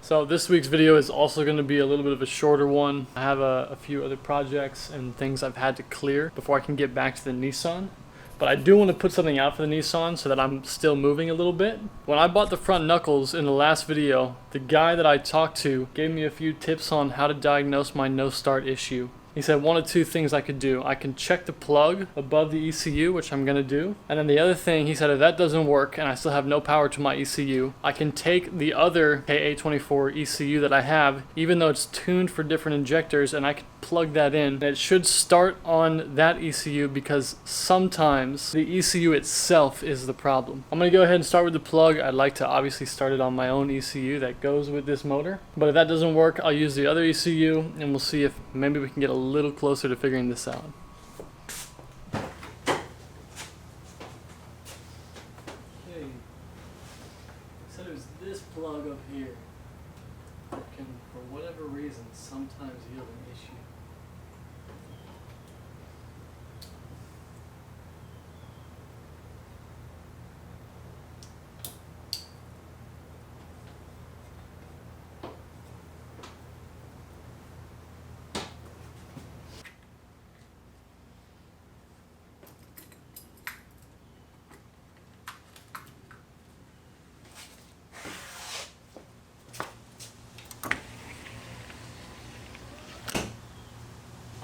So this week's video is also going to be a little bit of a shorter one. I have a few other projects and things I've had to clear before I can get back to the Nissan. But I do want to put something out for the Nissan so that I'm still moving a little bit. When I bought the front knuckles in the last video, the guy that I talked to gave me a few tips on how to diagnose my no start issue. He said one of two things I could do. I can check the plug above the ECU, which I'm going to do. And then the other thing, he said if that doesn't work and I still have no power to my ECU, I can take the other KA24 ECU that I have, even though it's tuned for different injectors, and I can plug that in. And it should start on that ECU because sometimes the ECU itself is the problem. I'm going to go ahead and start with the plug. I'd like to obviously start it on my own ECU that goes with this motor. But if that doesn't work, I'll use the other ECU and we'll see if maybe we can get a little closer to figuring this out. Okay. Said it was this plug up here that can, for whatever reason, sometimes yield an issue.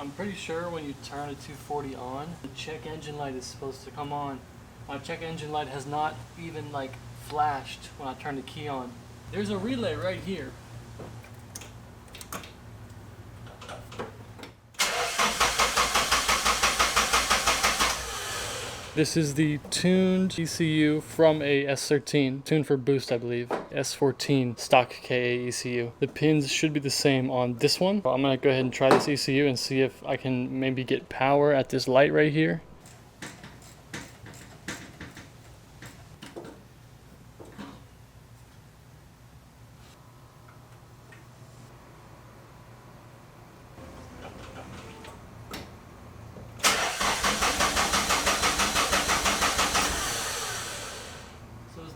I'm pretty sure when you turn a 240 on, the check engine light is supposed to come on. My check engine light has not even flashed when I turn the key on. There's a relay right here. This is the tuned ECU from a S13, tuned for boost I believe, S14 stock KA ECU. The pins should be the same on this one. I'm gonna go ahead and try this ECU and see if I can maybe get power at this light right here.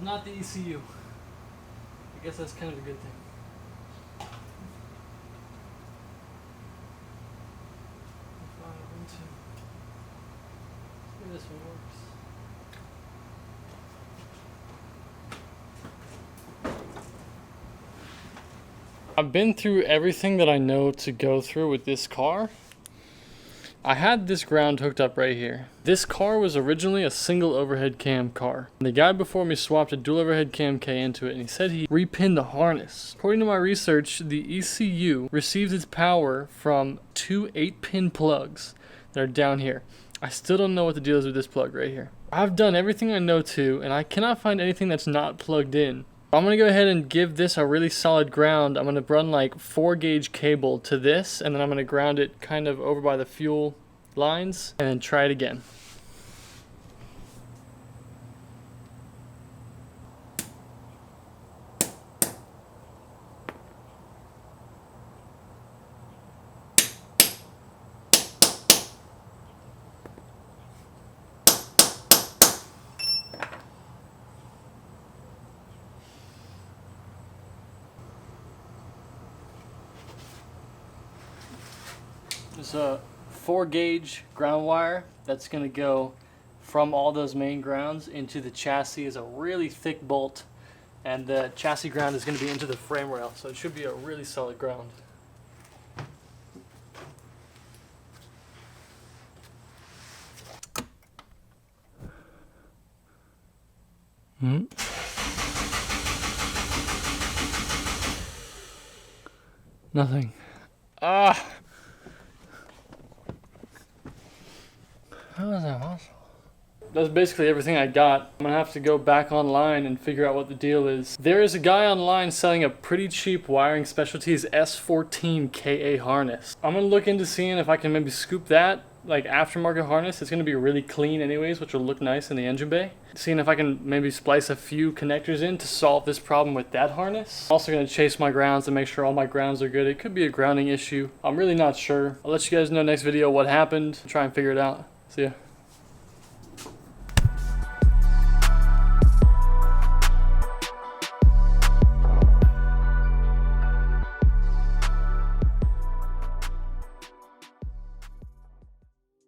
Not the ECU. I guess that's kind of a good thing. Maybe this one works. I've been through everything that I know to go through with this car. I had this ground hooked up right here. This car was originally a single overhead cam car. The guy before me swapped a dual overhead cam K into it and he said he repinned the harness. According to my research, the ECU receives its power from two 8-pin plugs that are down here. I still don't know what the deal is with this plug right here. I've done everything I know to and I cannot find anything that's not plugged in. I'm going to go ahead and give this a really solid ground. I'm going to run 4-gauge cable to this, and then I'm going to ground it kind of over by the fuel lines, and then try it again. There's a 4-gauge ground wire that's going to go from all those main grounds into the chassis as a really thick bolt, and the chassis ground is going to be into the frame rail, so it should be a really solid ground. Nothing. How is that possible? That's basically everything I got. I'm gonna have to go back online and figure out what the deal is. There is a guy online selling a pretty cheap Wiring Specialties S13 KA harness. I'm gonna look into seeing if I can maybe scoop that, aftermarket harness. It's gonna be really clean anyways, which will look nice in the engine bay. Seeing if I can maybe splice a few connectors in to solve this problem with that harness. I'm also gonna chase my grounds to make sure all my grounds are good. It could be a grounding issue. I'm really not sure. I'll let you guys know next video what happened. Try and figure it out. See ya.